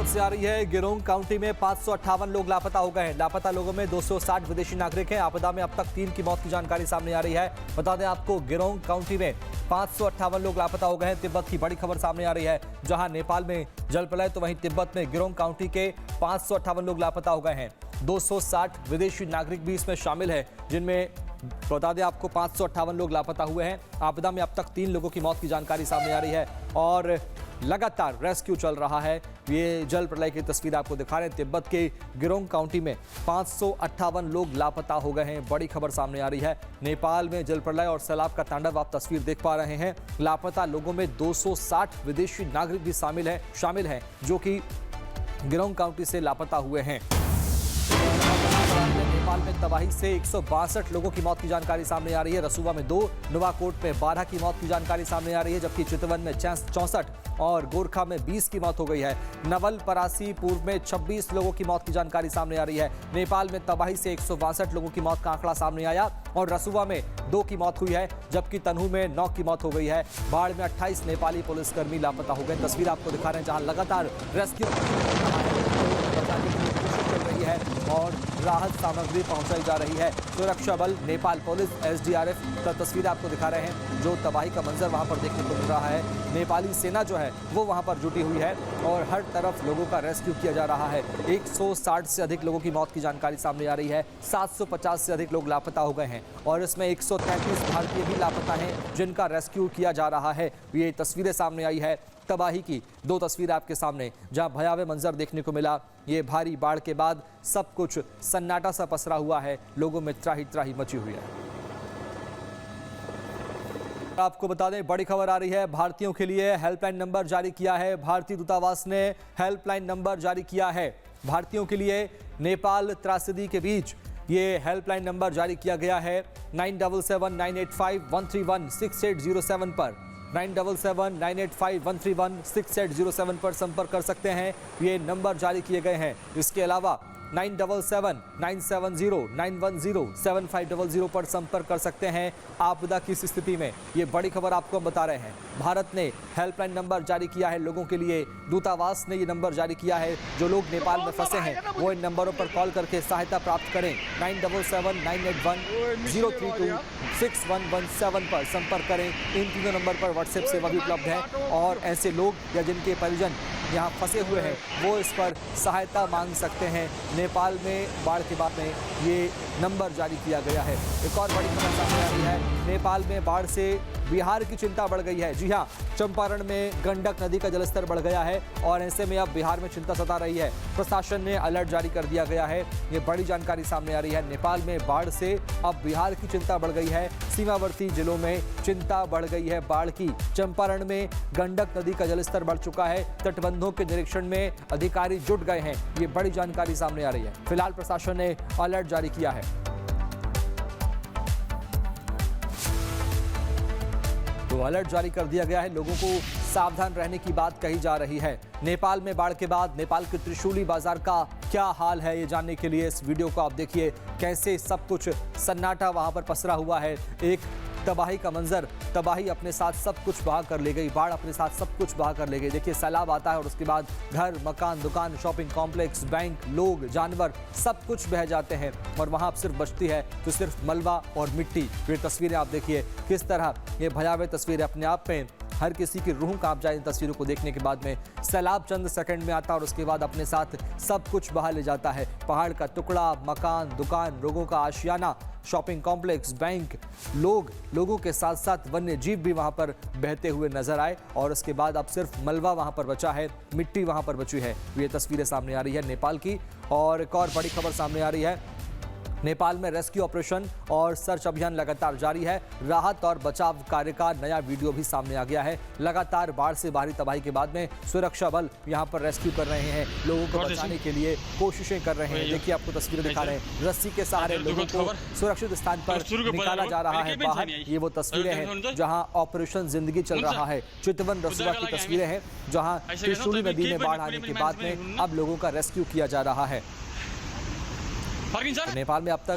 मौत से आ रही है। गिरोंग काउंटी में 558 लोग लापता हो गए हैं। लापता लोगों में 260 विदेशी नागरिक हैं। आपदा में अब तक 3 की मौत की जानकारी सामने आ रही है। बता दें आपको, गिरोंग काउंटी में 558 लोग लापता हो गए हैं। तिब्बत की बड़ी खबर सामने आ रही है। जहां नेपाल में जल प्रलय, तो वहीं तिब्बत में गिरोंग काउंटी के 558 लोग लापता हो गए हैं। 260 विदेशी नागरिक भी इसमें शामिल है, जिनमें बता दें आपको 558 लोग लापता हुए हैं। आपदा में अब तक 3 लोगों की मौत की जानकारी सामने आ रही है और लगातार रेस्क्यू चल रहा है। ये जल प्रलय की तस्वीर आपको दिखा रहे हैं। तिब्बत के गिरोंग काउंटी में 558 लोग लापता हो गए हैं। बड़ी खबर सामने आ रही है। नेपाल में जल प्रलय और सैलाब का तांडव आप तस्वीर देख पा रहे हैं। लापता लोगों में 260 विदेशी नागरिक भी शामिल हैं, जो कि गिरोंग काउंटी से लापता हुए हैं। नेपाल में तबाही से 162 लोगों की मौत की जानकारी सामने आ रही है। रसुवा में 2, नुवाकोट में 12 की मौत की जानकारी सामने आ रही है, जबकि चितवन में 64 और गोरखा में 20 की मौत हो गई है। नवल परासी पूर्व में 26 लोगों की मौत की जानकारी सामने आ रही है। नेपाल में तबाही से 162 लोगों की मौत का आंकड़ा सामने आया और रसुवा में 2 की मौत हुई है, जबकि तनहू में 9 की मौत हो गई है। बाढ़ में 28 नेपाली पुलिसकर्मी लापता हो गए। तस्वीर आपको दिखा रहे हैं, जहां लगातार रेस्क्यू है और राहत सामग्री पहुंचाई जा रही है। सुरक्षा बल, नेपाल पुलिस, एसडीआरएफ का तस्वीर आपको दिखा रहे हैं। जो तबाही का मंजर वहां पर देखने को मिल रहा है। नेपाली सेना जो है वो वहां पर जुटी हुई है और हर तरफ लोगों का रेस्क्यू किया जा रहा है। 160 से अधिक लोगों की मौत की जानकारी सामने आ रही है। 750 से अधिक लोग लापता हो गए हैं और इसमें 133 भारतीय भी लापता हैं, जिनका रेस्क्यू किया जा रहा है। ये तस्वीरें सामने आई है तबाही की। 2 तस्वीर आपके सामने, जहां भयावह मंजर देखने को मिला। ये भारी बाढ़ के बाद सब कुछ सन्नाटा सा पसरा हुआ है। लोगों में त्राही मची हुई है। आपको बता दें, बड़ी खबर आ रही है। भारतीयों के लिए हेल्पलाइन नंबर जारी किया है। भारतीय दूतावास ने हेल्पलाइन नंबर जारी किया है। भारतीयों के लिए नेपाल त्रासदी के बीच ये हेल्पलाइन नंबर जारी किया गया है। 977985131680 पर 977985131680 पर संपर्क कर सकते हैं। ये नंबर जारी किए गए हैं। इसके अलावा 977970910750 पर संपर्क कर सकते हैं आपदा की इस स्थिति में। ये बड़ी खबर आपको हम बता रहे हैं। भारत ने हेल्पलाइन नंबर जारी किया है लोगों के लिए। दूतावास ने ये नंबर जारी किया है। जो लोग नेपाल में फंसे हैं वो इन नंबरों पर कॉल करके सहायता प्राप्त करें। 97798103261117 पर संपर्क करें। इन तीनों नंबर पर व्हाट्सएप सेवा भी उपलब्ध है और ऐसे लोग या जिनके परिजन यहाँ फंसे हुए हैं वो इस पर सहायता मांग सकते हैं। नेपाल में बाढ़ के बाद में ये नंबर जारी किया गया है। एक और बड़ी खबर सामने आ रही है। नेपाल में बाढ़ से बिहार की चिंता बढ़ गई है। जी हां, चंपारण में गंडक नदी का जलस्तर बढ़ गया है और ऐसे में अब बिहार में चिंता सता रही है। प्रशासन ने अलर्ट जारी कर दिया गया है। ये बड़ी जानकारी सामने आ रही है। नेपाल में बाढ़ से अब बिहार की चिंता बढ़ गई है। सीमावर्ती जिलों में चिंता बढ़ गई है बाढ़ की। चंपारण में गंडक नदी का जलस्तर बढ़ चुका है। तटबंधों के निरीक्षण में अधिकारी जुट गए हैं। ये बड़ी जानकारी सामने आ रही है। फिलहाल प्रशासन ने अलर्ट जारी किया है। तो अलर्ट जारी कर दिया गया है। लोगों को सावधान रहने की बात कही जा रही है। नेपाल में बाढ़ के बाद नेपाल के त्रिशूली बाजार का क्या हाल है, ये जानने के लिए इस वीडियो को आप देखिए। कैसे सब कुछ सन्नाटा वहां पर पसरा हुआ है। एक तबाही का मंजर, तबाही अपने साथ सब कुछ बहा कर ले गई। बाढ़ अपने साथ सब कुछ बहा कर ले गई। देखिए, सैलाब आता है और उसके बाद घर, मकान, दुकान, शॉपिंग कॉम्प्लेक्स, बैंक, लोग, जानवर सब कुछ बह जाते हैं और वहां अब सिर्फ बचती है तो सिर्फ मलबा और मिट्टी। ये तस्वीरें आप देखिए किस तरह ये भयावह तस्वीरें अपने आप में हर किसी की रूह कांप जाए इन तस्वीरों को देखने के बाद में। सैलाब चंद सेकंड में आता है और उसके बाद अपने साथ सब कुछ बहा ले जाता है। पहाड़ का टुकड़ा, मकान, दुकान, लोगों का आशियाना, शॉपिंग कॉम्प्लेक्स, बैंक, लोगों के साथ साथ वन्य जीव भी वहां पर बहते हुए नजर आए और उसके बाद अब सिर्फ मलबा वहां पर बचा है, मिट्टी वहां पर बची है। ये तस्वीरें सामने आ रही है नेपाल की। और एक और बड़ी खबर सामने आ रही है। नेपाल में रेस्क्यू ऑपरेशन और सर्च अभियान लगातार जारी है। राहत और बचाव कार्य का नया वीडियो भी सामने आ गया है। लगातार बाढ़ से भारी तबाही के बाद में सुरक्षा बल यहां पर रेस्क्यू कर रहे हैं। लोगों को बचाने के लिए कोशिशें कर रहे हैं। देखिए, आपको तस्वीरें दिखा रहे हैं। रस्सी के सहारे लोगों को सुरक्षित स्थान पर निकाला जा रहा है बाहर। ये वो तस्वीरें हैं जहां ऑपरेशन जिंदगी चल रहा है। चितवन रसुआ की तस्वीरें हैं जहां त्रिशूली नदी में बाढ़ आने के बाद में अब लोगों का रेस्क्यू किया जा रहा है। नेपाल में अब तक